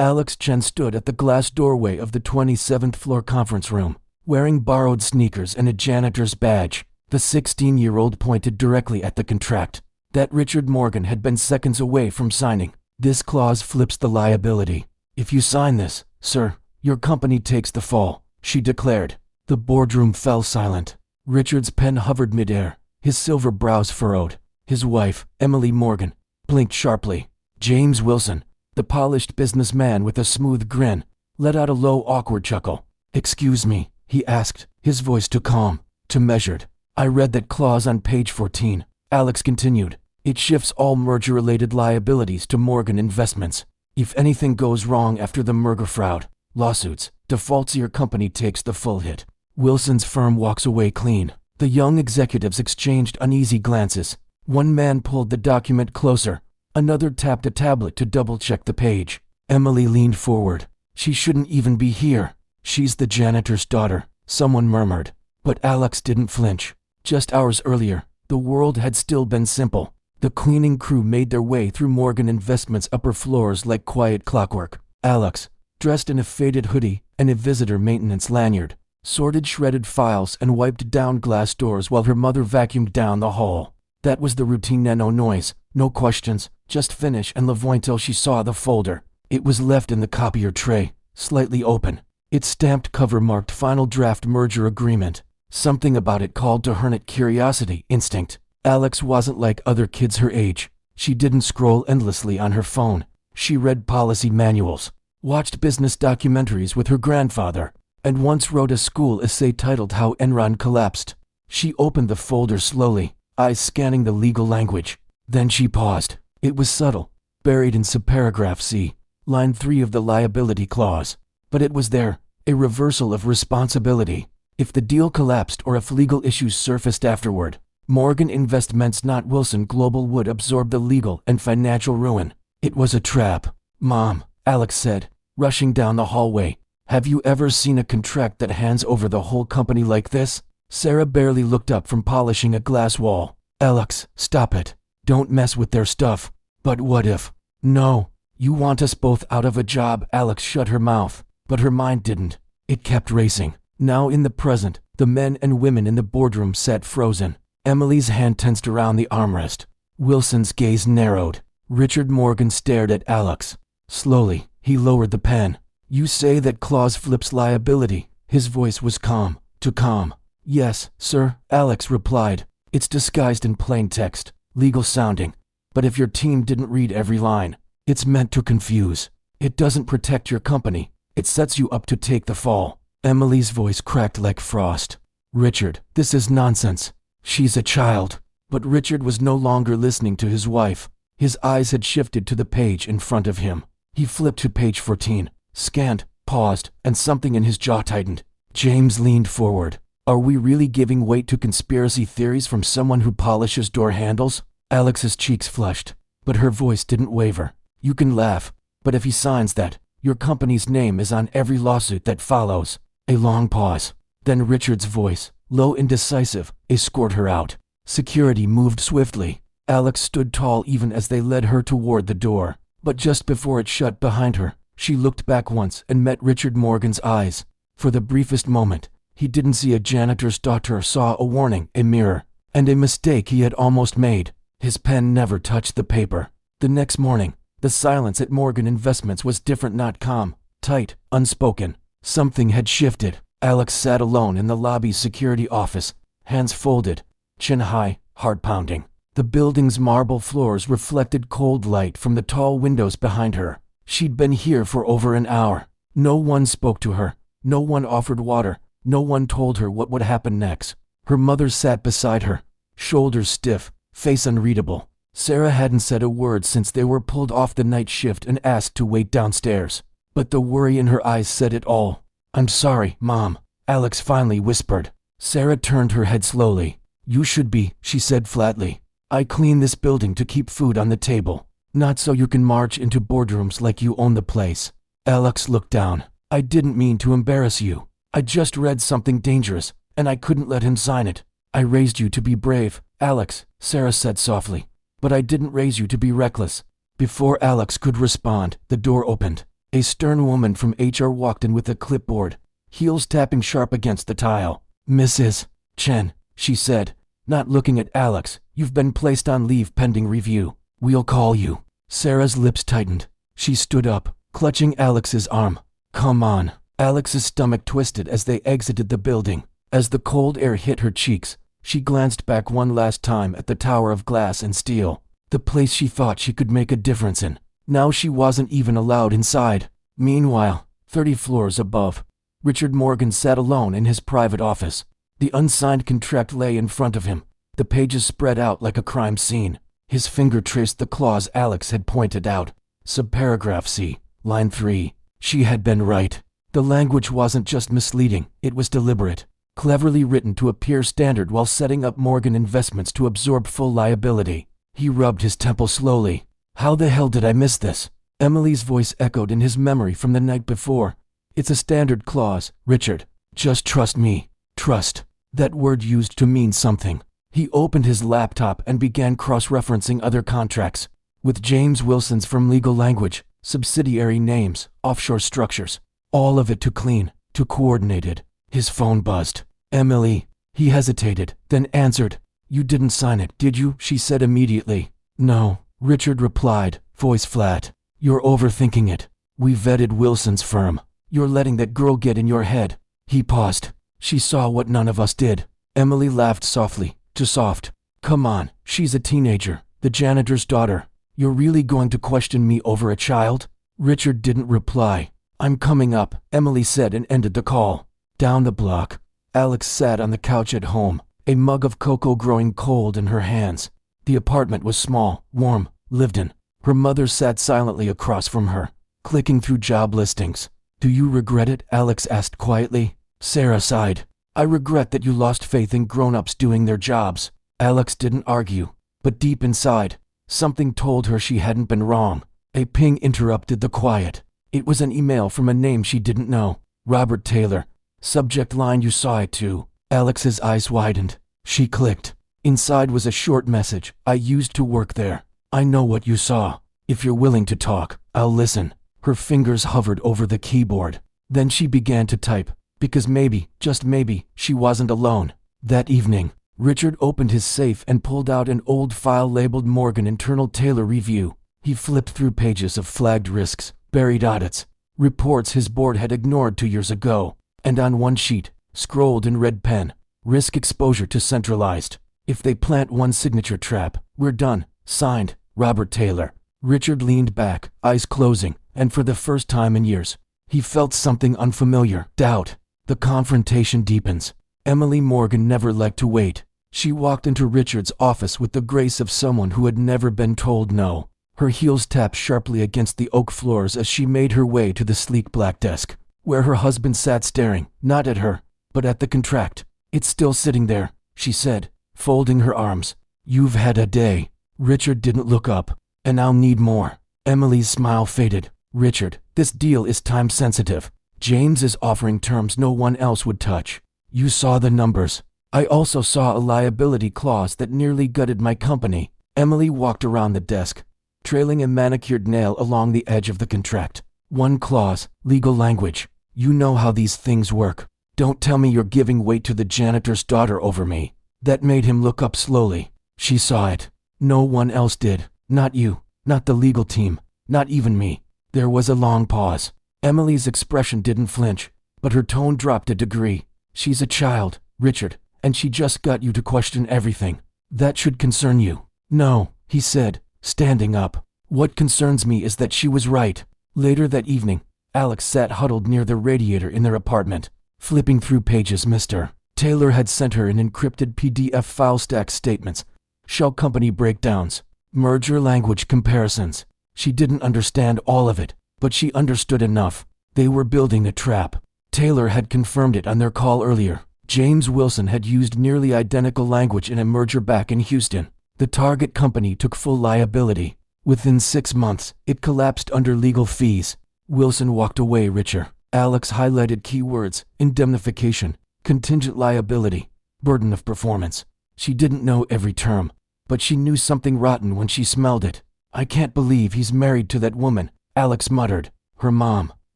Alex Chen stood at the glass doorway of the 27th floor conference room. Wearing borrowed sneakers and a janitor's badge, the 16-year-old pointed directly at the contract that Richard Morgan had been seconds away from signing. This clause flips the liability. If you sign this, sir, your company takes the fall, she declared. The boardroom fell silent. Richard's pen hovered midair, his silver brows furrowed. His wife, Emily Morgan, blinked sharply. James Wilson, the polished businessman with a smooth grin, let out a low, awkward chuckle. "Excuse me," he asked, his voice too calm, too measured. "I read that clause on page 14. Alex continued. "It shifts all merger-related liabilities to Morgan Investments. If anything goes wrong after the merger fraud, lawsuits, defaults, your company takes the full hit." Wilson's firm walks away clean. The young executives exchanged uneasy glances. One man pulled the document closer. Another tapped a tablet to double-check the page. Emily leaned forward. "She shouldn't even be here. She's the janitor's daughter," someone murmured. But Alex didn't flinch. Just hours earlier, the world had still been simple. The cleaning crew made their way through Morgan Investments' upper floors like quiet clockwork. Alex, dressed in a faded hoodie and a visitor maintenance lanyard, sorted shredded files and wiped down glass doors while her mother vacuumed down the hall. That was the routine. No noise, no questions, just finish and leave until she saw the folder. It was left in the copier tray, slightly open. Its stamped cover marked Final Draft Merger Agreement. Something about it called to her curiosity instinct. Alex wasn't like other kids her age. She didn't scroll endlessly on her phone. She read policy manuals, watched business documentaries with her grandfather, and once wrote a school essay titled How Enron Collapsed. She opened the folder slowly, eyes scanning the legal language. Then she paused. It was subtle, buried in subparagraph C, line 3 of the liability clause. But it was there, a reversal of responsibility. If the deal collapsed or if legal issues surfaced afterward, Morgan Investments, not Wilson Global, would absorb the legal and financial ruin. It was a trap. "Mom," Alex said, rushing down the hallway, "have you ever seen a contract that hands over the whole company like this?" Sarah barely looked up from polishing a glass wall. "Alex, stop it. Don't mess with their stuff." "But what if?" "No. You want us both out of a job." Alex shut her mouth, but her mind didn't. It kept racing. Now in the present, the men and women in the boardroom sat frozen. Emily's hand tensed around the armrest. Wilson's gaze narrowed. Richard Morgan stared at Alex. Slowly, he lowered the pen. "You say that clause flips liability." His voice was calm, too calm. "Yes, sir," Alex replied. "It's disguised in plain text, legal sounding. But if your team didn't read every line, it's meant to confuse. It doesn't protect your company. It sets you up to take the fall." Emily's voice cracked like frost. "Richard, this is nonsense. She's a child." But Richard was no longer listening to his wife. His eyes had shifted to the page in front of him. He flipped to page 14, scanned, paused, and something in his jaw tightened. James leaned forward. "Are we really giving weight to conspiracy theories from someone who polishes door handles?" Alex's cheeks flushed, but her voice didn't waver. "You can laugh, but if he signs that, your company's name is on every lawsuit that follows." A long pause. Then Richard's voice, low and decisive, escorted her out. Security moved swiftly. Alex stood tall even as they led her toward the door. But just before it shut behind her, she looked back once and met Richard Morgan's eyes. For the briefest moment, he didn't see a janitor's daughter, saw a warning, a mirror, and a mistake he had almost made. His pen never touched the paper. The next morning, the silence at Morgan Investments was different, not calm, tight, unspoken. Something had shifted. Alex sat alone in the lobby's security office, hands folded, chin high, heart pounding. The building's marble floors reflected cold light from the tall windows behind her. She'd been here for over an hour. No one spoke to her. No one offered water. No one told her what would happen next. Her mother sat beside her, shoulders stiff, face unreadable. Sarah hadn't said a word since they were pulled off the night shift and asked to wait downstairs. But the worry in her eyes said it all. "I'm sorry, Mom," Alex finally whispered. Sarah turned her head slowly. "You should be," she said flatly. "I clean this building to keep food on the table, not so you can march into boardrooms like you own the place." Alex looked down. "I didn't mean to embarrass you. I just read something dangerous, and I couldn't let him sign it. I raised you to be brave, Alex," Sarah said softly. "But I didn't raise you to be reckless." Before Alex could respond, the door opened. A stern woman from HR walked in with a clipboard, heels tapping sharp against the tile. "Mrs. Chen," she said, not looking at Alex, "you've been placed on leave pending review. We'll call you." Sarah's lips tightened. She stood up, clutching Alex's arm. "Come on." Alex's stomach twisted as they exited the building. As the cold air hit her cheeks, she glanced back one last time at the tower of glass and steel, the place she thought she could make a difference in. Now she wasn't even allowed inside. Meanwhile, 30 floors above, Richard Morgan sat alone in his private office. The unsigned contract lay in front of him, the pages spread out like a crime scene. His finger traced the clause Alex had pointed out. Subparagraph C, line 3. She had been right. The language wasn't just misleading, it was deliberate, cleverly written to appear standard while setting up Morgan Investments to absorb full liability. He rubbed his temple slowly. "How the hell did I miss this?" Emily's voice echoed in his memory from the night before. "It's a standard clause, Richard. Just trust me." Trust. That word used to mean something. He opened his laptop and began cross-referencing other contracts. With James Wilson's from legal language, subsidiary names, offshore structures. All of it too clean, too coordinated. His phone buzzed. "Emily." He hesitated, then answered. "You didn't sign it, did you?" she said immediately. "No," Richard replied, voice flat. "You're overthinking it. We vetted Wilson's firm. You're letting that girl get in your head." He paused. "She saw what none of us did." Emily laughed softly, too soft. "Come on, she's a teenager, the janitor's daughter. You're really going to question me over a child?" Richard didn't reply. "I'm coming up," Emily said and ended the call. Down the block, Alex sat on the couch at home, a mug of cocoa growing cold in her hands. The apartment was small, warm, lived in. Her mother sat silently across from her, clicking through job listings. "Do you regret it?" Alex asked quietly. Sarah sighed. "I regret that you lost faith in grown-ups doing their jobs." Alex didn't argue, but deep inside, something told her she hadn't been wrong. A ping interrupted the quiet. It was an email from a name she didn't know. Robert Taylor. Subject line, "You saw it too." Alex's eyes widened. She clicked. Inside was a short message. "I used to work there. I know what you saw. If you're willing to talk, I'll listen." Her fingers hovered over the keyboard. Then she began to type, because maybe, just maybe, she wasn't alone. That evening, Richard opened his safe and pulled out an old file labeled Morgan Internal Taylor Review. He flipped through pages of flagged risks, buried audits, reports his board had ignored 2 years ago, and on one sheet, scrolled in red pen, "Risk exposure to centralized. If they plant one signature trap, we're done. Signed, Robert Taylor." Richard leaned back, eyes closing, and for the first time in years, he felt something unfamiliar, doubt. The confrontation deepens. Emily Morgan never liked to wait. She walked into Richard's office with the grace of someone who had never been told no. Her heels tapped sharply against the oak floors as she made her way to the sleek black desk, where her husband sat staring, not at her, but at the contract. "It's still sitting there," she said, folding her arms. "You've had a day." Richard didn't look up. "And I'll need more." Emily's smile faded. "Richard, this deal is time sensitive. James is offering terms no one else would touch. You saw the numbers. I also saw a liability clause that nearly gutted my company." Emily walked around the desk, trailing a manicured nail along the edge of the contract. "One clause, legal language. You know how these things work. Don't tell me you're giving weight to the janitor's daughter over me." That made him look up slowly. She saw it. No one else did. Not you, not the legal team, not even me. There was a long pause. Emily's expression didn't flinch, but her tone dropped a degree. "She's a child, Richard, and she just got you to question everything. That should concern you." "No," he said, standing up. "What concerns me is that she was right." Later that evening, Alex sat huddled near the radiator in their apartment, flipping through pages. Mr. Taylor had sent her an encrypted PDF file stack statements, shell company breakdowns, merger language comparisons. She didn't understand all of it, but she understood enough. They were building a trap. Taylor had confirmed it on their call earlier. James Wilson had used nearly identical language in a merger back in Houston. The target company took full liability. Within 6 months, it collapsed under legal fees. Wilson walked away richer. Alex highlighted keywords: indemnification, contingent liability, burden of performance. She didn't know every term, but she knew something rotten when she smelled it. "I can't believe he's married to that woman," Alex muttered. Her mom,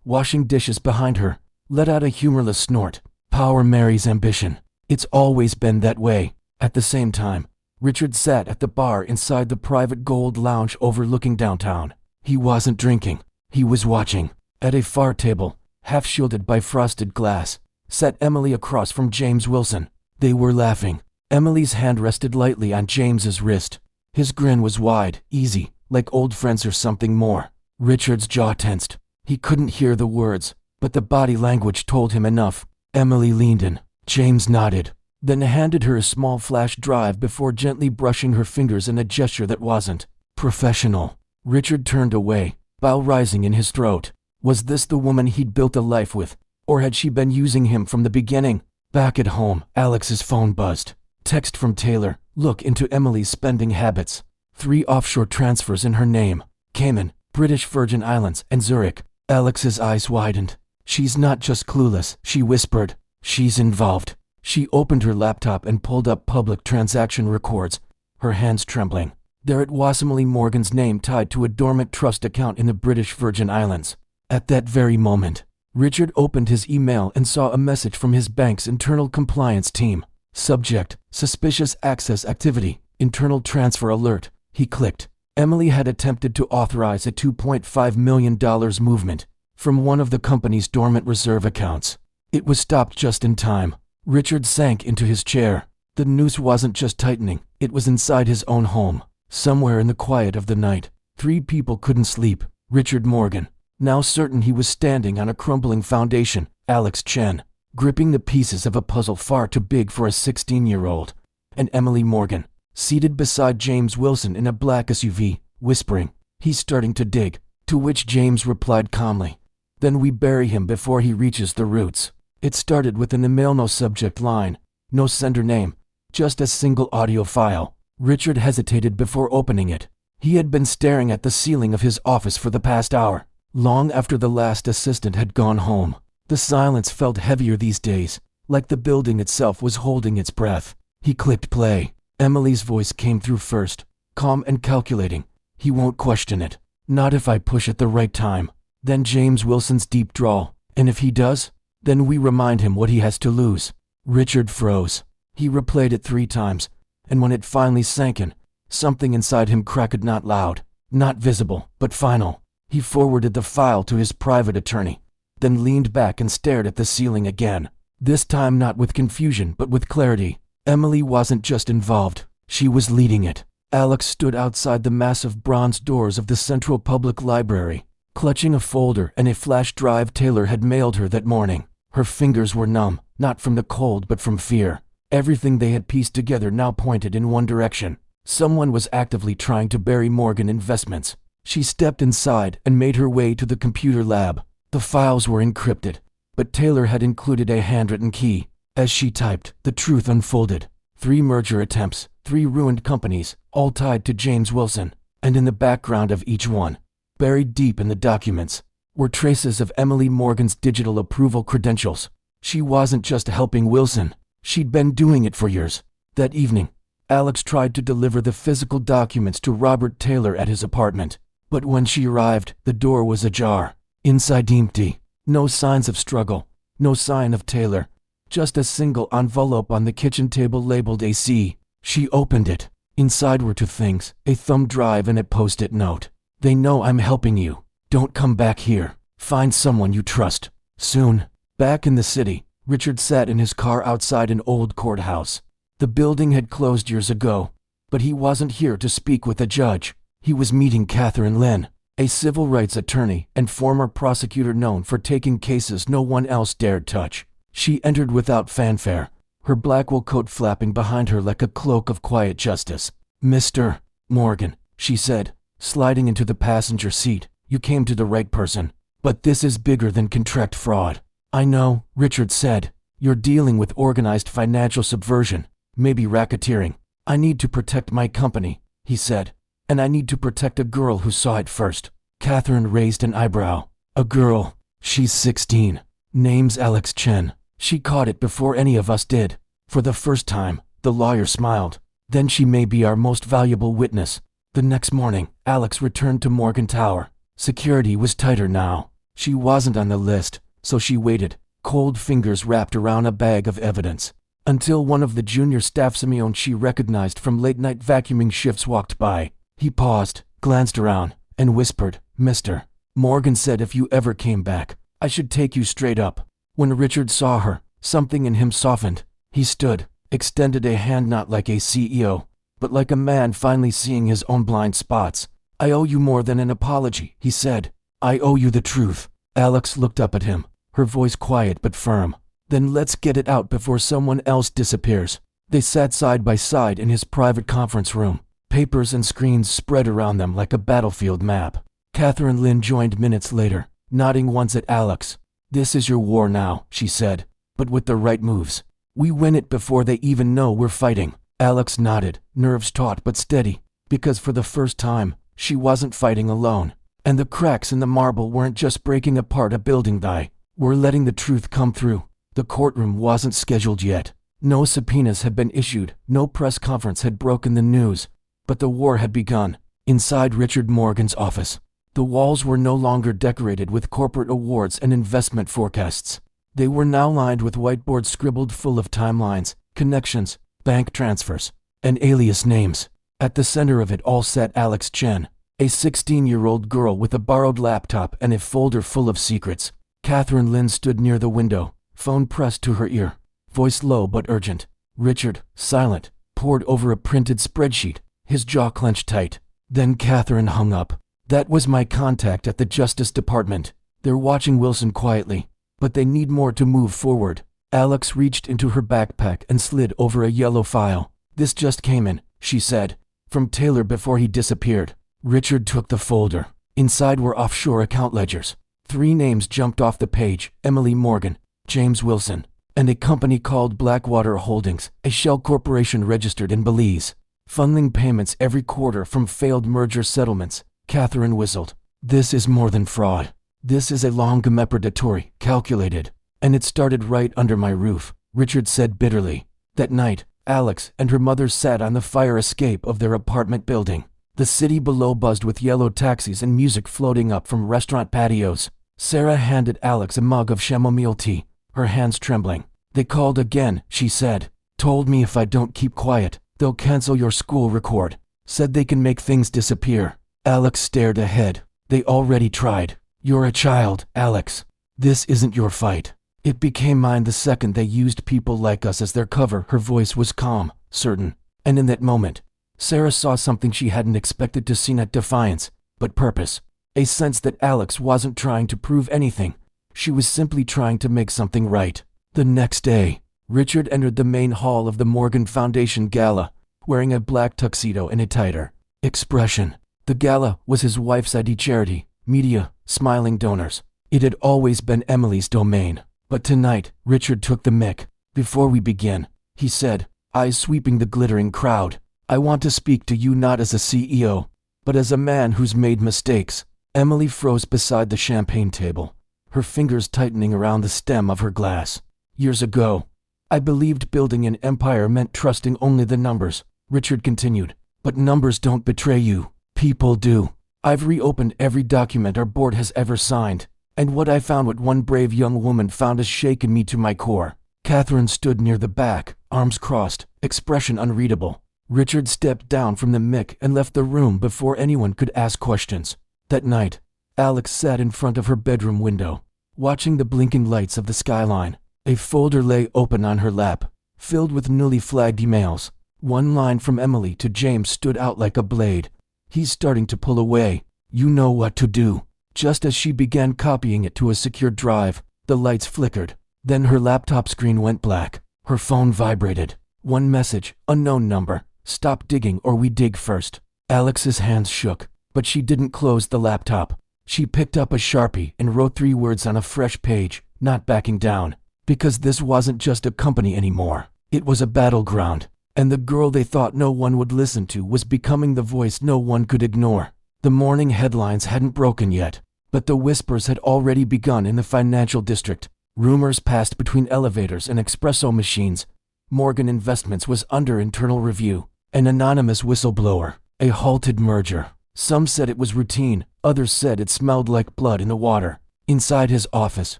washing dishes behind her, let out a humorless snort. Power marries ambition. It's always been that way. At the same time, Richard sat at the bar inside the private gold lounge overlooking downtown. He wasn't drinking. He was watching. At a far table, half shielded by frosted glass, sat Emily across from James Wilson. They were laughing. Emily's hand rested lightly on James's wrist. His grin was wide, easy, like old friends or something more. Richard's jaw tensed. He couldn't hear the words, but the body language told him enough. Emily leaned in. James nodded, then handed her a small flash drive before gently brushing her fingers in a gesture that wasn't professional. Richard turned away, bile rising in his throat. Was this the woman he'd built a life with, or had she been using him from the beginning? Back at home, Alex's phone buzzed. Text from Taylor. Look into Emily's spending habits. 3 offshore transfers in her name. Cayman, British Virgin Islands, and Zurich. Alex's eyes widened. She's not just clueless, she whispered. She's involved. She opened her laptop and pulled up public transaction records, her hands trembling. There it was, Emily Morgan's name tied to a dormant trust account in the British Virgin Islands. At that very moment, Richard opened his email and saw a message from his bank's internal compliance team. Subject: Suspicious access activity. Internal transfer alert. He clicked. Emily had attempted to authorize a $2.5 million movement from one of the company's dormant reserve accounts. It was stopped just in time. Richard sank into his chair. The noose wasn't just tightening, it was inside his own home. Somewhere in the quiet of the night, 3 people couldn't sleep. Richard Morgan, now certain he was standing on a crumbling foundation. Alex Chen, gripping the pieces of a puzzle far too big for a 16-year-old. And Emily Morgan, seated beside James Wilson in a black SUV, whispering, "He's starting to dig," to which James replied calmly, "Then we bury him before he reaches the roots." It started with an email, no subject line, no sender name, just a single audio file. Richard hesitated before opening it. He had been staring at the ceiling of his office for the past hour, long after the last assistant had gone home. The silence felt heavier these days, like the building itself was holding its breath. He clicked play. Emily's voice came through first, calm and calculating. "He won't question it. Not if I push at the right time." Then James Wilson's deep drawl. "And if he does? Then we remind him what he has to lose." Richard froze. He replayed it 3 times, and when it finally sank in, something inside him cracked, not loud, not visible, but final. He forwarded the file to his private attorney, then leaned back and stared at the ceiling again. This time not with confusion, but with clarity. Emily wasn't just involved, she was leading it. Alex stood outside the massive bronze doors of the Central Public Library, clutching a folder and a flash drive Taylor had mailed her that morning. Her fingers were numb, not from the cold but from fear. Everything they had pieced together now pointed in one direction. Someone was actively trying to bury Morgan Investments. She stepped inside and made her way to the computer lab. The files were encrypted, but Taylor had included a handwritten key. As she typed, the truth unfolded. 3 merger attempts, 3 ruined companies, all tied to James Wilson. And in the background of each one, buried deep in the documents, were traces of Emily Morgan's digital approval credentials. She wasn't just helping Wilson, she'd been doing it for years. That evening, Alex tried to deliver the physical documents to Robert Taylor at his apartment. But when she arrived, the door was ajar. Inside empty. No signs of struggle, no sign of Taylor. Just a single envelope on the kitchen table labeled AC. She opened it. Inside were 2 things, a thumb drive and a post-it note. "They know I'm helping you. Don't come back here. Find someone you trust. Soon." Back in the city, Richard sat in his car outside an old courthouse. The building had closed years ago, but he wasn't here to speak with a judge. He was meeting Catherine Lynn, a civil rights attorney and former prosecutor known for taking cases no one else dared touch. She entered without fanfare, her black wool coat flapping behind her like a cloak of quiet justice. "Mr. Morgan," she said, sliding into the passenger seat, "you came to the right person. But this is bigger than contract fraud." "I know," Richard said. "You're dealing with organized financial subversion, maybe racketeering. I need to protect my company," he said. "And I need to protect a girl who saw it first." Catherine raised an eyebrow. "A girl? She's 16. Name's Alex Chen. She caught it before any of us did." For the first time, the lawyer smiled. "Then she may be our most valuable witness." The next morning, Alex returned to Morgan Tower. Security was tighter now. She wasn't on the list, so she waited, cold fingers wrapped around a bag of evidence, until one of the junior staff Simeon she recognized from late-night vacuuming shifts walked by. He paused, glanced around, and whispered, "Mr. Morgan said if you ever came back, I should take you straight up." When Richard saw her, something in him softened. He stood, extended a hand not like a CEO, but like a man finally seeing his own blind spots. "I owe you more than an apology," he said. "I owe you the truth." Alex looked up at him, her voice quiet but firm. "Then let's get it out before someone else disappears." They sat side by side in his private conference room, papers and screens spread around them like a battlefield map. Catherine Lynn joined minutes later, nodding once at Alex. "This is your war now," she said, "but with the right moves. We win it before they even know we're fighting." Alex nodded, nerves taut but steady, because for the first time, she wasn't fighting alone. And the cracks in the marble weren't just breaking apart a building, they were letting the truth come through. The courtroom wasn't scheduled yet. No subpoenas had been issued, no press conference had broken the news. But the war had begun. Inside Richard Morgan's office, the walls were no longer decorated with corporate awards and investment forecasts. They were now lined with whiteboards scribbled full of timelines, connections, bank transfers, and alias names. At the center of it all sat Alex Chen, a 16-year-old girl with a borrowed laptop and a folder full of secrets. Catherine Lynn stood near the window, phone pressed to her ear, voice low but urgent. Richard, silent, pored over a printed spreadsheet, his jaw clenched tight. Then Catherine hung up. "That was my contact at the Justice Department. They're watching Wilson quietly, but they need more to move forward." Alex reached into her backpack and slid over a yellow file. "This just came in," she said, "from Taylor before he disappeared." Richard took the folder. Inside were offshore account ledgers. 3 names jumped off the page: Emily Morgan, James Wilson, and a company called Blackwater Holdings, a shell corporation registered in Belize, funneling payments every quarter from failed merger settlements. Catherine whistled. "This is more than fraud. This is a long game predatory, calculated. And it started right under my roof," Richard said bitterly. That night, Alex and her mother sat on the fire escape of their apartment building. The city below buzzed with yellow taxis and music floating up from restaurant patios. Sarah handed Alex a mug of chamomile tea, her hands trembling. "They called again," she said. "Told me if I don't keep quiet, they'll cancel your school record. Said they can make things disappear." Alex stared ahead. "They already tried. You're a child, Alex. This isn't your fight. It became mine the second they used people like us as their cover." Her voice was calm, certain. And in that moment, Sarah saw something she hadn't expected to see, not defiance, but purpose. A sense that Alex wasn't trying to prove anything. She was simply trying to make something right. The next day, Richard entered the main hall of the Morgan Foundation Gala, wearing a black tuxedo and a tighter expression. The gala was his wife's ID charity, media, smiling donors. It had always been Emily's domain. But tonight, Richard took the mic. "Before we begin," he said, eyes sweeping the glittering crowd, "I want to speak to you not as a CEO, but as a man who's made mistakes." Emily froze beside the champagne table, her fingers tightening around the stem of her glass. "Years ago, I believed building an empire meant trusting only the numbers," Richard continued. "But numbers don't betray you. People do. I've reopened every document our board has ever signed, and what I found, what one brave young woman found, has shaken me to my core." Catherine stood near the back, arms crossed, expression unreadable. Richard stepped down from the mic and left the room before anyone could ask questions. That night, Alex sat in front of her bedroom window, watching the blinking lights of the skyline. A folder lay open on her lap, filled with newly flagged emails. One line from Emily to James stood out like a blade. "He's starting to pull away. You know what to do." Just as she began copying it to a secure drive, the lights flickered. Then her laptop screen went black. Her phone vibrated. One message, unknown number. "Stop digging or we dig first." Alex's hands shook, but she didn't close the laptop. She picked up a Sharpie and wrote 3 words on a fresh page, not backing down. Because this wasn't just a company anymore. It was a battleground. And the girl they thought no one would listen to was becoming the voice no one could ignore. The morning headlines hadn't broken yet, but the whispers had already begun in the financial district. Rumors passed between elevators and espresso machines. Morgan Investments was under internal review. An anonymous whistleblower. A halted merger. Some said it was routine, others said it smelled like blood in the water. Inside his office,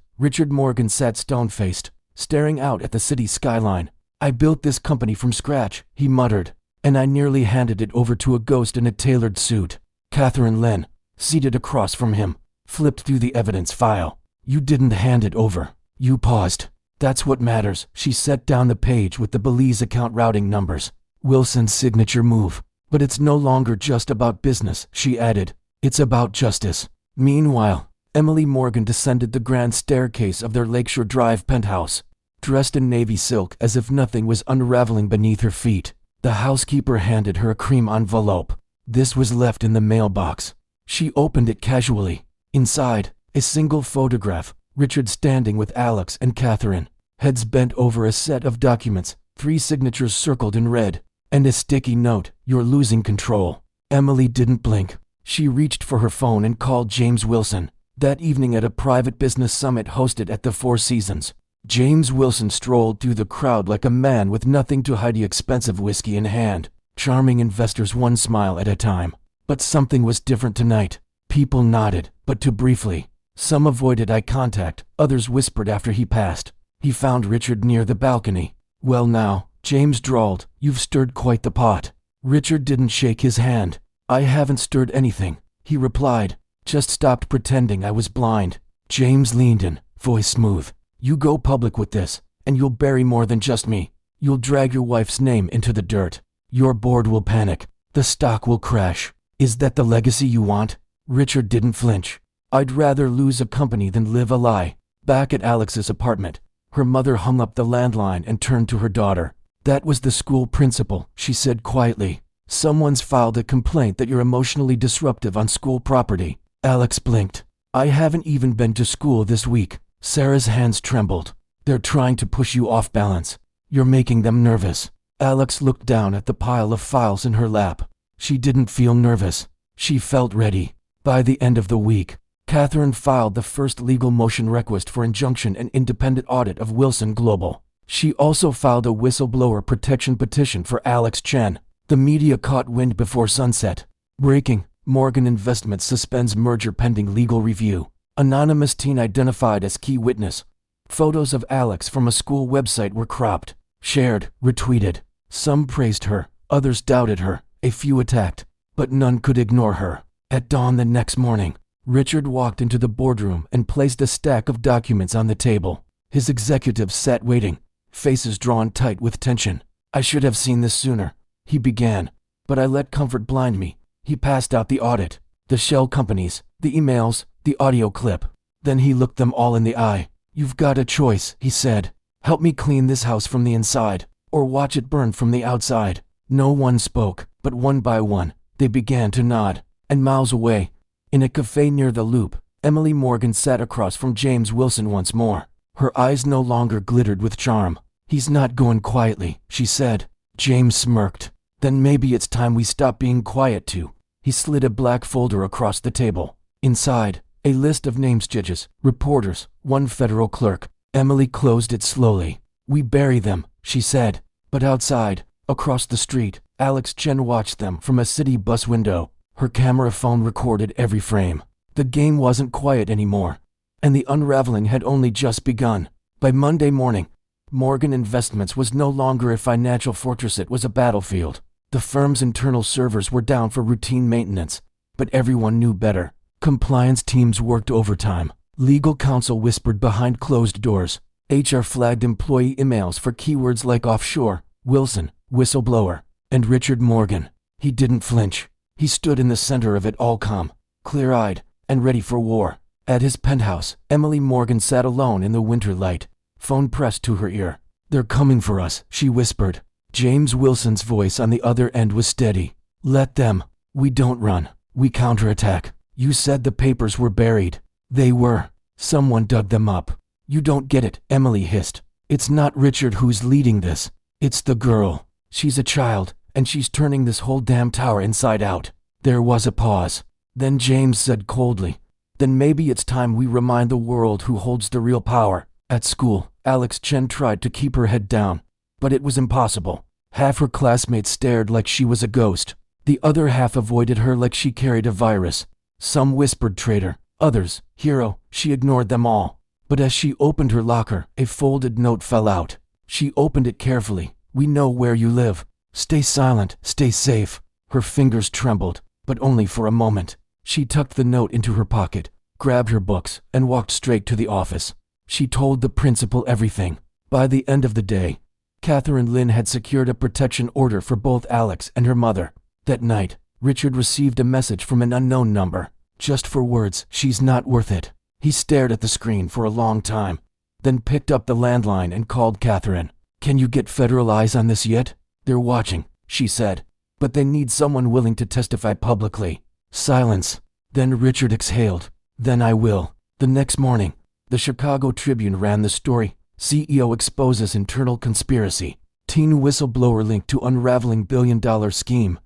Richard Morgan sat stone-faced, staring out at the city skyline. "I built this company from scratch," he muttered, "and I nearly handed it over to a ghost in a tailored suit." Catherine Lynn, seated across from him, flipped through the evidence file. "You didn't hand it over. You paused. That's what matters." She set down the page with the Belize account routing numbers. "Wilson's signature move. But it's no longer just about business," she added. "It's about justice." Meanwhile, Emily Morgan descended the grand staircase of their Lakeshore Drive penthouse, dressed in navy silk as if nothing was unraveling beneath her feet. The housekeeper handed her a cream envelope. This was left in the mailbox. She opened it casually. Inside, a single photograph, Richard standing with Alex and Catherine, heads bent over a set of documents, 3 signatures circled in red, and a sticky note, "You're losing control." Emily didn't blink. She reached for her phone and called James Wilson. That evening at a private business summit hosted at the Four Seasons, James Wilson strolled through the crowd like a man with nothing to hide, expensive whiskey in hand, charming investors one smile at a time. But something was different tonight. People nodded, but too briefly. Some avoided eye contact, others whispered after he passed. He found Richard near the balcony. "Well now," James drawled, "you've stirred quite the pot." Richard didn't shake his hand. "I haven't stirred anything," he replied. "Just stopped pretending I was blind." James leaned in, voice smooth. "You go public with this, and you'll bury more than just me. You'll drag your wife's name into the dirt. Your board will panic. The stock will crash. Is that the legacy you want?" Richard didn't flinch. "I'd rather lose a company than live a lie." Back at Alex's apartment, her mother hung up the landline and turned to her daughter. "That was the school principal," she said quietly. "Someone's filed a complaint that you're emotionally disruptive on school property." Alex blinked. "I haven't even been to school this week." Sarah's hands trembled. "They're trying to push you off balance. You're making them nervous." Alex looked down at the pile of files in her lap. She didn't feel nervous. She felt ready. By the end of the week, Catherine filed the first legal motion request for injunction and independent audit of Wilson Global. She also filed a whistleblower protection petition for Alex Chen. The media caught wind before sunset. Breaking: Morgan Investments suspends merger pending legal review. Anonymous teen identified as key witness. Photos of Alex from a school website were cropped, shared, retweeted. Some praised her, others doubted her, a few attacked, but none could ignore her. At dawn the next morning, Richard walked into the boardroom and placed a stack of documents on the table. His executives sat waiting, faces drawn tight with tension. "I should have seen this sooner," he began, "but I let comfort blind me." He passed out the audit, the shell companies, the emails, the audio clip. Then he looked them all in the eye. "You've got a choice," he said. "Help me clean this house from the inside, or watch it burn from the outside." No one spoke, but one by one, they began to nod. And miles away, in a cafe near the Loop, Emily Morgan sat across from James Wilson once more. Her eyes no longer glittered with charm. "He's not going quietly," she said. James smirked. "Then maybe it's time we stop being quiet too." He slid a black folder across the table. Inside, a list of names: judges, reporters, one federal clerk. Emily closed it slowly. "We bury them," she said. But outside, across the street, Alex Chen watched them from a city bus window. Her camera phone recorded every frame. The game wasn't quiet anymore, and the unraveling had only just begun. By Monday morning, Morgan Investments was no longer a financial fortress, it was a battlefield. The firm's internal servers were down for routine maintenance, but everyone knew better. Compliance teams worked overtime. Legal counsel whispered behind closed doors. HR flagged employee emails for keywords like offshore, Wilson, whistleblower, and Richard Morgan. He didn't flinch. He stood in the center of it all, calm, clear-eyed, and ready for war. At his penthouse, Emily Morgan sat alone in the winter light, phone pressed to her ear. "They're coming for us," she whispered. James Wilson's voice on the other end was steady. "Let them. We don't run. We counterattack. You said the papers were buried. They were. Someone dug them up." "You don't get it," Emily hissed. "It's not Richard who's leading this. It's the girl. She's a child, and she's turning this whole damn tower inside out." There was a pause. Then James said coldly, "Then maybe it's time we remind the world who holds the real power." At school, Alex Chen tried to keep her head down, but it was impossible. Half her classmates stared like she was a ghost. The other half avoided her like she carried a virus. Some whispered traitor, Others, hero, she ignored them all. But as she opened her locker, a folded note fell out. She opened it carefully. "We know where you live. Stay silent, stay safe." Her fingers trembled, but only for a moment. She tucked the note into her pocket, grabbed her books, and walked straight to the office. She told the principal everything. By the end of the day, Catherine Lynn had secured a protection order for both Alex and her mother. That night, Richard received a message from an unknown number. Just for words, "She's not worth it." He stared at the screen for a long time, then picked up the landline and called Catherine. "Can you get federal eyes on this yet? They're watching," she said. "But they need someone willing to testify publicly." Silence. Then Richard exhaled. "Then I will." The next morning, the Chicago Tribune ran the story. CEO exposes internal conspiracy. Teen whistleblower linked to unraveling billion-dollar scheme.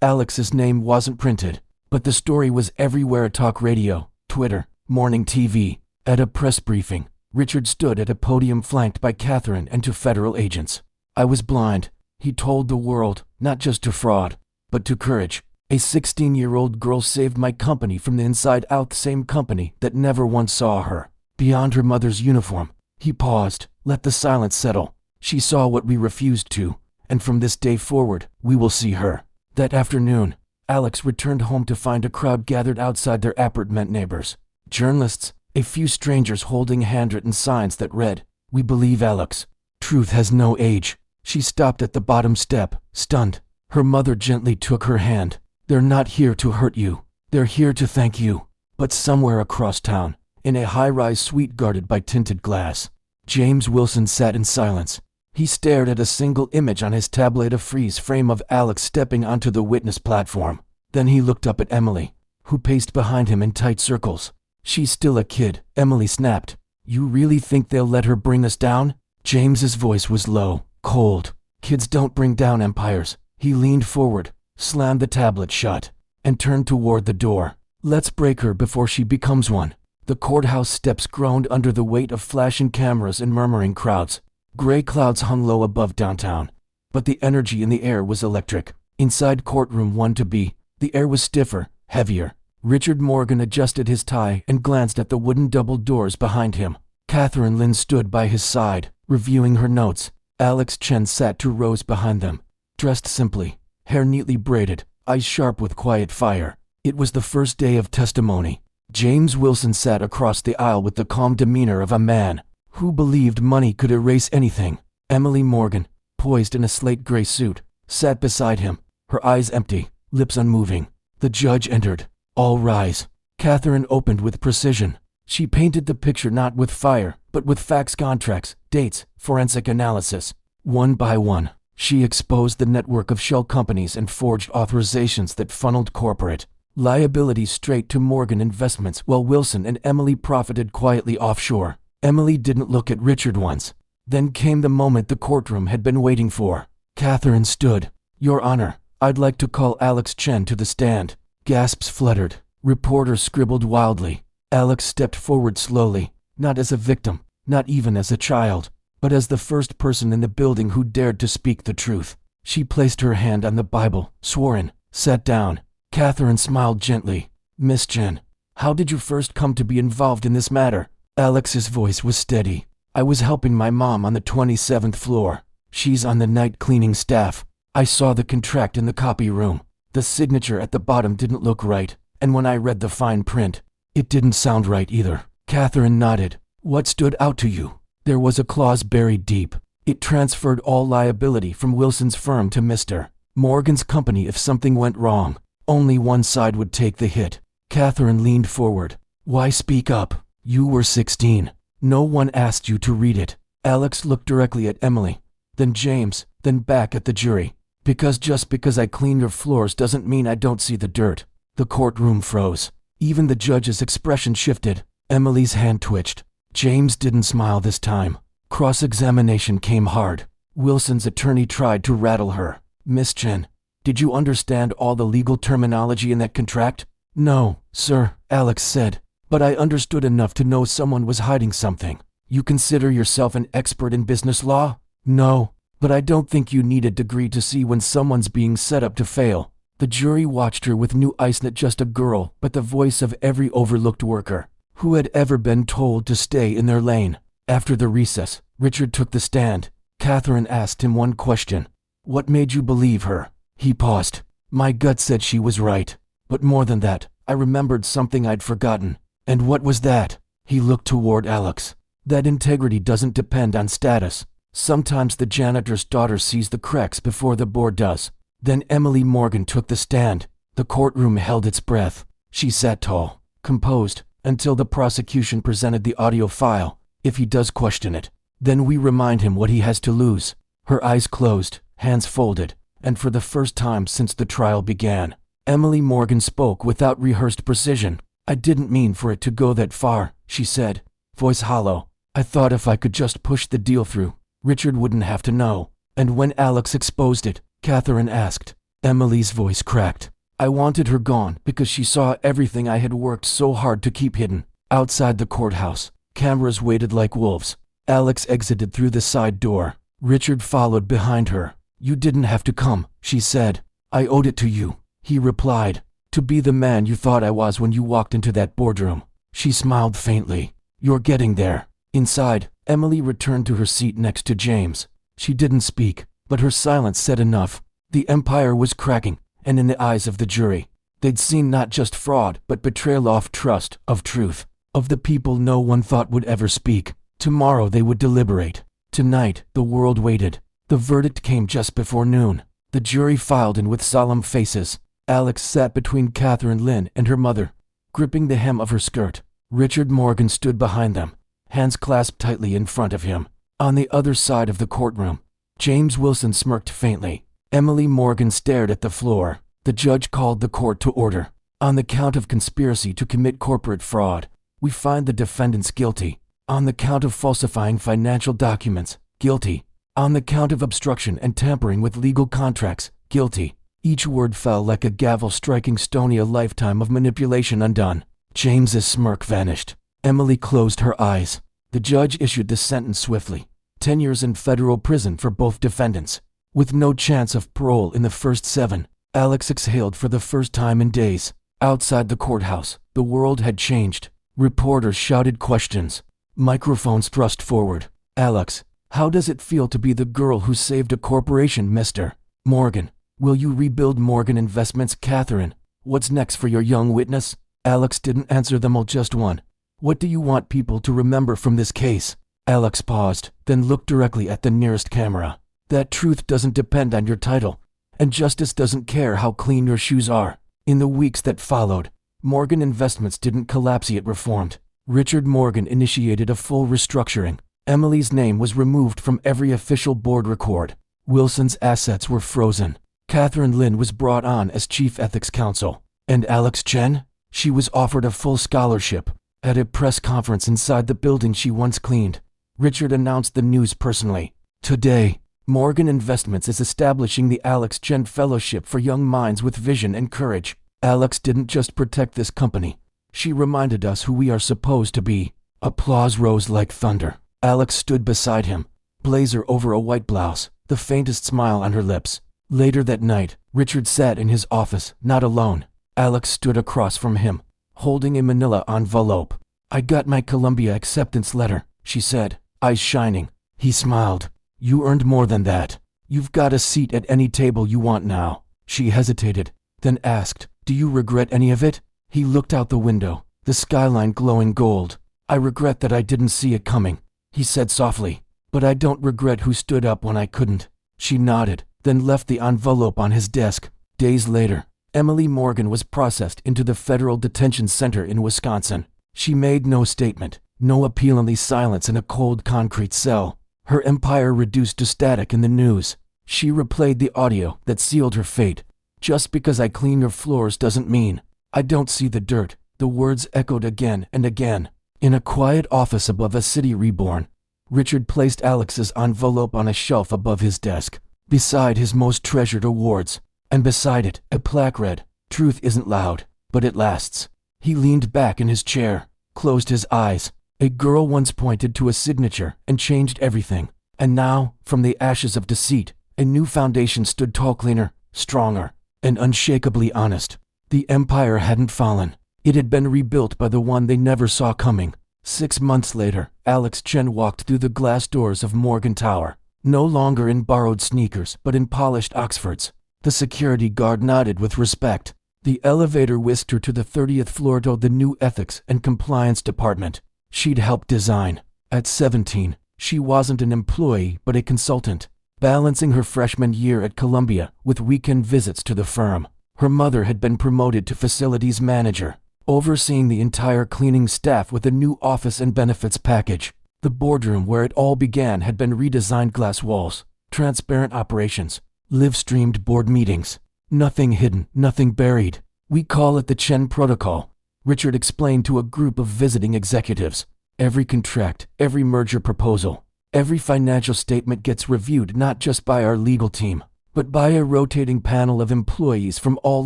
Alex's name wasn't printed, but the story was everywhere: talk radio, Twitter, morning TV. At a press briefing, Richard stood at a podium flanked by Catherine and two federal agents. "I was blind," he told the world, "not just to fraud, but to courage. A 16-year-old girl saved my company from the inside out, the same company that never once saw her. Beyond her mother's uniform." He paused, let the silence settle. "She saw what we refused to, and from this day forward, we will see her." That afternoon, Alex returned home to find a crowd gathered outside their apartment. Neighbors, journalists, a few strangers holding handwritten signs that read, "We believe Alex. Truth has no age." She stopped at the bottom step, stunned. Her mother gently took her hand. "They're not here to hurt you. They're here to thank you." But somewhere across town, in a high-rise suite guarded by tinted glass, James Wilson sat in silence. He stared at a single image on his tablet, a freeze frame of Alex stepping onto the witness platform. Then he looked up at Emily, who paced behind him in tight circles. "She's still a kid," Emily snapped. "You really think they'll let her bring us down?" James's voice was low, cold. "Kids don't bring down empires." He leaned forward, slammed the tablet shut, and turned toward the door. "Let's break her before she becomes one." The courthouse steps groaned under the weight of flashing cameras and murmuring crowds. Gray clouds hung low above downtown, but the energy in the air was electric. Inside courtroom 1-B, the air was stiffer, heavier. Richard Morgan adjusted his tie and glanced at the wooden double doors behind him. Catherine Lynn stood by his side, reviewing her notes. Alex Chen sat 2 rows behind them, dressed simply, hair neatly braided, eyes sharp with quiet fire. It was the first day of testimony. James Wilson sat across the aisle with the calm demeanor of a man who believed money could erase anything. Emily Morgan, poised in a slate gray suit, sat beside him, her eyes empty, lips unmoving. The judge entered. "All rise." Catherine opened with precision. She painted the picture not with fire, but with facts, contracts, dates, forensic analysis. One by one, she exposed the network of shell companies and forged authorizations that funneled corporate liability straight to Morgan Investments, while Wilson and Emily profited quietly offshore. Emily didn't look at Richard once. Then came the moment the courtroom had been waiting for. Catherine stood. "Your Honor, I'd like to call Alex Chen to the stand." Gasps fluttered. Reporters scribbled wildly. Alex stepped forward slowly, not as a victim, not even as a child, but as the first person in the building who dared to speak the truth. She placed her hand on the Bible, swore in, sat down. Catherine smiled gently. "Miss Chen, how did you first come to be involved in this matter?" Alex's voice was steady. "I was helping my mom on the 27th floor. She's on the night cleaning staff. I saw the contract in the copy room. The signature at the bottom didn't look right, and when I read the fine print, it didn't sound right either." Catherine nodded. "What stood out to you?" "There was a clause buried deep. It transferred all liability from Wilson's firm to Mr. Morgan's company if something went wrong. Only one side would take the hit." Catherine leaned forward. "Why speak up? You were 16. No one asked you to read it." Alex looked directly at Emily, then James, then back at the jury. Just because I clean your floors doesn't mean I don't see the dirt." The courtroom froze. Even the judge's expression shifted. Emily's hand twitched. James didn't smile this time. Cross-examination came hard. Wilson's attorney tried to rattle her. "Miss Chen, did you understand all the legal terminology in that contract?" "No, sir," Alex said, "but I understood enough to know someone was hiding something." "You consider yourself an expert in business law?" "No, but I don't think you need a degree to see when someone's being set up to fail." The jury watched her with new eyes, not just a girl, but the voice of every overlooked worker who had ever been told to stay in their lane. After the recess, Richard took the stand. Catherine asked him one question. "What made you believe her?" He paused. "My gut said she was right. But more than that, I remembered something I'd forgotten." "And what was that?" He looked toward Alex. "That integrity doesn't depend on status. Sometimes the janitor's daughter sees the cracks before the board does." Then Emily Morgan took the stand. The courtroom held its breath. She sat tall, composed, until the prosecution presented the audio file. "If he does question it, then we remind him what he has to lose." Her eyes closed, hands folded, and for the first time since the trial began, Emily Morgan spoke without rehearsed precision. "I didn't mean for it to go that far," she said, voice hollow. "I thought if I could just push the deal through, Richard wouldn't have to know." And when Alex exposed it, Catherine asked. Emily's voice cracked. "I wanted her gone because she saw everything I had worked so hard to keep hidden." Outside the courthouse, cameras waited like wolves. Alex exited through the side door. Richard followed behind her. "You didn't have to come," she said. "I owed it to you," he replied. "To be the man you thought I was when you walked into that boardroom." She smiled faintly. "You're getting there." Inside, Emily returned to her seat next to James. She didn't speak, but her silence said enough. The empire was cracking, and in the eyes of the jury, they'd seen not just fraud, but betrayal of trust, of truth, of the people no one thought would ever speak. Tomorrow they would deliberate. Tonight, the world waited. The verdict came just before noon. The jury filed in with solemn faces. Alex sat between Catherine Lynn and her mother, gripping the hem of her skirt. Richard Morgan stood behind them, hands clasped tightly in front of him. On the other side of the courtroom, James Wilson smirked faintly. Emily Morgan stared at the floor. The judge called the court to order. "On the count of conspiracy to commit corporate fraud, we find the defendants guilty. On the count of falsifying financial documents, guilty. On the count of obstruction and tampering with legal contracts, guilty." Each word fell like a gavel striking Stony, a lifetime of manipulation undone. James's smirk vanished. Emily closed her eyes. The judge issued the sentence swiftly. 10 years in federal prison for both defendants, with no chance of parole in the first 7. Alex exhaled for the first time in days. Outside the courthouse, the world had changed. Reporters shouted questions. Microphones thrust forward. "Alex, how does it feel to be the girl who saved a corporation, Mr. Morgan? Will you rebuild Morgan Investments? Catherine, what's next for your young witness?" Alex didn't answer them all, just one. "What do you want people to remember from this case?" Alex paused, then looked directly at the nearest camera. "That truth doesn't depend on your title, and justice doesn't care how clean your shoes are." In the weeks that followed, Morgan Investments didn't collapse, it reformed. Richard Morgan initiated a full restructuring. Emily's name was removed from every official board record. Wilson's assets were frozen. Catherine Lynn was brought on as chief ethics counsel. And Alex Chen? She was offered a full scholarship. At a press conference inside the building she once cleaned, Richard announced the news personally. "Today, Morgan Investments is establishing the Alex Chen Fellowship for young minds with vision and courage." Alex didn't just protect this company. She reminded us who we are supposed to be. Applause rose like thunder. Alex stood beside him, blazer over a white blouse, the faintest smile on her lips. Later that night, Richard sat in his office, not alone. Alex stood across from him, holding a manila envelope. "I got my Columbia acceptance letter," she said, eyes shining. He smiled. "You earned more than that. You've got a seat at any table you want now." She hesitated, then asked, "Do you regret any of it?" He looked out the window, the skyline glowing gold. "I regret that I didn't see it coming," he said softly. "But I don't regret who stood up when I couldn't." She nodded, then left the envelope on his desk. Days later, Emily Morgan was processed into the federal detention center in Wisconsin. She made no statement, no appeal, only silence in a cold concrete cell. Her empire reduced to static in the news. She replayed the audio that sealed her fate. "Just because I clean your floors doesn't mean I don't see the dirt." The words echoed again and again. In a quiet office above a city reborn, Richard placed Alex's envelope on a shelf above his desk, beside his most treasured awards, and beside it, a plaque read, "Truth isn't loud, but it lasts." He leaned back in his chair, closed his eyes. A girl once pointed to a signature and changed everything. And now, from the ashes of deceit, a new foundation stood tall, cleaner, stronger. and unshakably honest. The empire hadn't fallen. It had been rebuilt by the one they never saw coming. 6 months later, Alex Chen walked through the glass doors of Morgan Tower, no longer in borrowed sneakers but in polished Oxfords. The security guard nodded with respect. The elevator whisked her to the 30th floor to the new Ethics and Compliance Department she'd helped design. At 17, she wasn't an employee but a consultant, balancing her freshman year at Columbia with weekend visits to the firm. Her mother had been promoted to facilities manager, overseeing the entire cleaning staff with a new office and benefits package. The boardroom where it all began had been redesigned: glass walls, transparent operations, live-streamed board meetings. Nothing hidden, nothing buried. "We call it the Chen Protocol," Richard explained to a group of visiting executives. "Every contract, every merger proposal, every financial statement gets reviewed not just by our legal team, but by a rotating panel of employees from all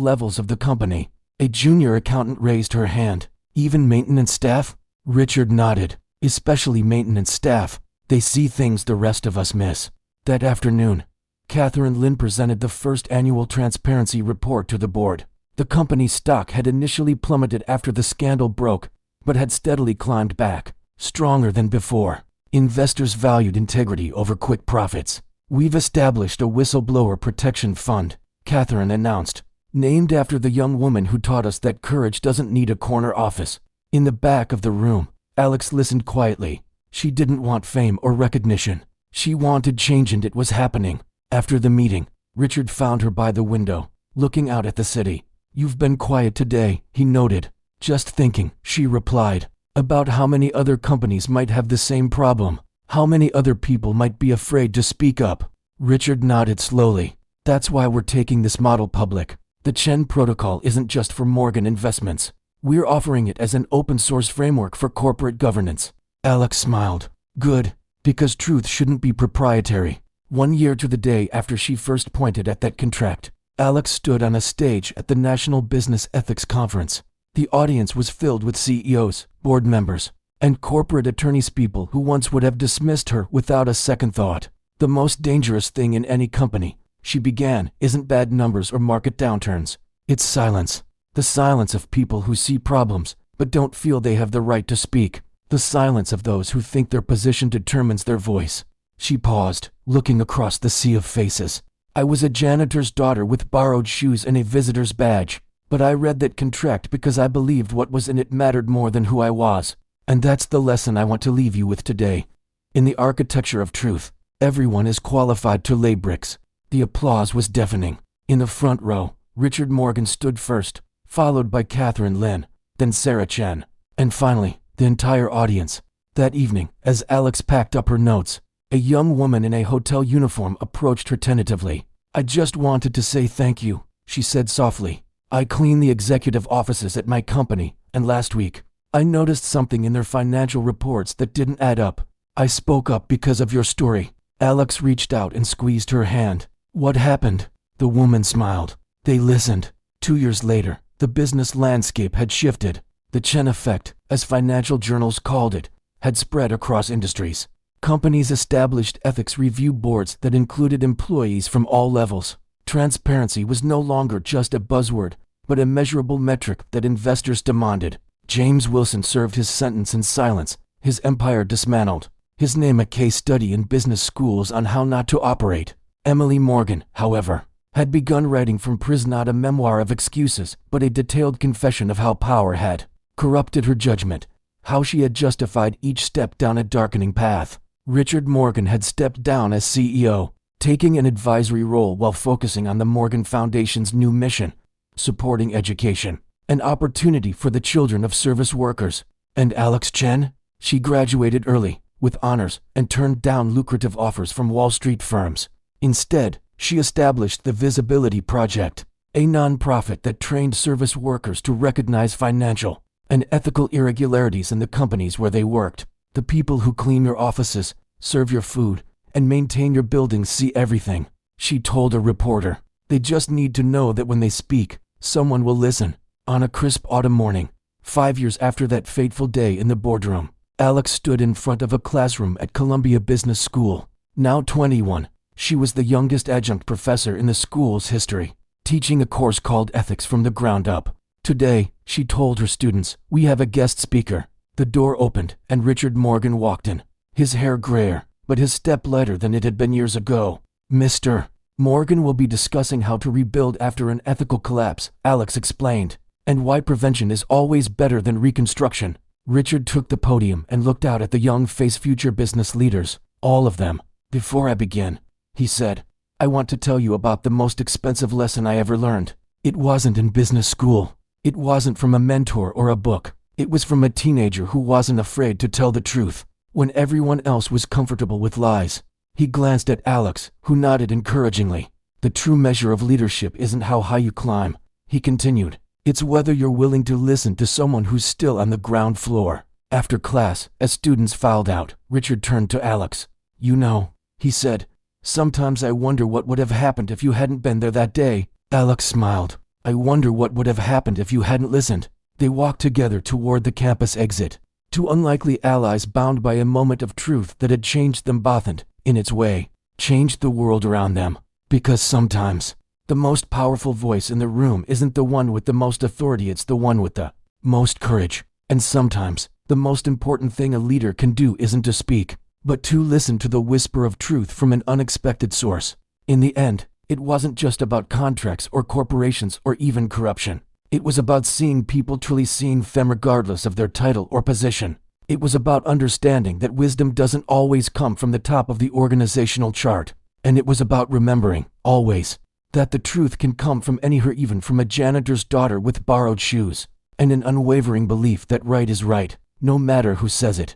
levels of the company." A junior accountant raised her hand. "Even maintenance staff?" Richard nodded. "Especially maintenance staff. They see things the rest of us miss." That afternoon, Catherine Lin presented the first annual transparency report to the board. The company's stock had initially plummeted after the scandal broke, but had steadily climbed back, stronger than before. Investors valued integrity over quick profits. "We've established a whistleblower protection fund," Catherine announced, "named after the young woman who taught us that courage doesn't need a corner office." In the back of the room, Alex listened quietly. She didn't want fame or recognition. She wanted change, and it was happening. After the meeting, Richard found her by the window, looking out at the city. "You've been quiet today," he noted. "Just thinking," she replied, "about how many other companies might have the same problem. How many other people might be afraid to speak up." Richard nodded slowly. "That's why we're taking this model public. The Chen Protocol isn't just for Morgan Investments. We're offering it as an open-source framework for corporate governance." Alex smiled. "Good, because truth shouldn't be proprietary." 1 year to the day after she first pointed at that contract, Alex stood on a stage at the National Business Ethics Conference. The audience was filled with CEOs, board members, and corporate attorneys, people who once would have dismissed her without a second thought. "The most dangerous thing in any company," she began, "isn't bad numbers or market downturns. It's silence. The silence of people who see problems but don't feel they have the right to speak. The silence of those who think their position determines their voice." She paused, looking across the sea of faces. "I was a janitor's daughter with borrowed shoes and a visitor's badge, but I read that contract because I believed what was in it mattered more than who I was. And that's the lesson I want to leave you with today. In the architecture of truth, everyone is qualified to lay bricks." The applause was deafening. In the front row, Richard Morgan stood first, followed by Catherine Lin, then Sarah Chen, and finally, the entire audience. That evening, as Alex packed up her notes, a young woman in a hotel uniform approached her tentatively. "I just wanted to say thank you," she said softly. "I clean the executive offices at my company, and last week, I noticed something in their financial reports that didn't add up. I spoke up because of your story." Alex reached out and squeezed her hand. "What happened?" The woman smiled. They listened. 2 years later, the business landscape had shifted. The Chen effect, as financial journals called it, had spread across industries. Companies established ethics review boards that included employees from all levels. Transparency was no longer just a buzzword, but a measurable metric that investors demanded. James Wilson served his sentence in silence, his empire dismantled, his name a case study in business schools on how not to operate. Emily Morgan, however, had begun writing from prison, not a memoir of excuses, but a detailed confession of how power had corrupted her judgment, how she had justified each step down a darkening path. Richard Morgan had stepped down as CEO, taking an advisory role while focusing on the Morgan Foundation's new mission, supporting education, an opportunity for the children of service workers. And Alex Chen? She graduated early, with honors, and turned down lucrative offers from Wall Street firms. Instead, she established the Visibility Project, a nonprofit that trained service workers to recognize financial and ethical irregularities in the companies where they worked. The people who clean your offices, serve your food, and maintain your buildings see everything, she told a reporter. They just need to know that when they speak, someone will listen. On a crisp autumn morning, 5 years after that fateful day in the boardroom, Alex stood in front of a classroom at Columbia Business School. Now 21, she was the youngest adjunct professor in the school's history. teaching a course called Ethics from the Ground Up. Today, she told her students, we have a guest speaker. The door opened, and Richard Morgan walked in. His hair grayer, but his step lighter than it had been years ago. Mr. Morgan will be discussing how to rebuild after an ethical collapse, Alex explained, and why prevention is always better than reconstruction. Richard took the podium and looked out at the young face future business leaders, all of them. Before I begin, he said, I want to tell you about the most expensive lesson I ever learned. It wasn't in business school. It wasn't from a mentor or a book. It was from a teenager who wasn't afraid to tell the truth when everyone else was comfortable with lies. He glanced at Alex, who nodded encouragingly. The true measure of leadership isn't how high you climb, he continued. It's whether you're willing to listen to someone who's still on the ground floor. After class, as students filed out, Richard turned to Alex. You know, he said, sometimes I wonder what would have happened if you hadn't been there that day. Alex smiled. I wonder what would have happened if you hadn't listened. They walked together toward the campus exit. Two unlikely allies bound by a moment of truth that had changed them both and, in its way, changed the world around them. Because sometimes, the most powerful voice in the room isn't the one with the most authority, it's the one with the most courage. And sometimes, the most important thing a leader can do isn't to speak, but to listen to the whisper of truth from an unexpected source. In the end, it wasn't just about contracts or corporations or even corruption. It was about seeing people truly seeing them regardless of their title or position. It was about understanding that wisdom doesn't always come from the top of the organizational chart. And it was about remembering, always, that the truth can come from anywhere, even from a janitor's daughter with borrowed shoes, and an unwavering belief that right is right, no matter who says it.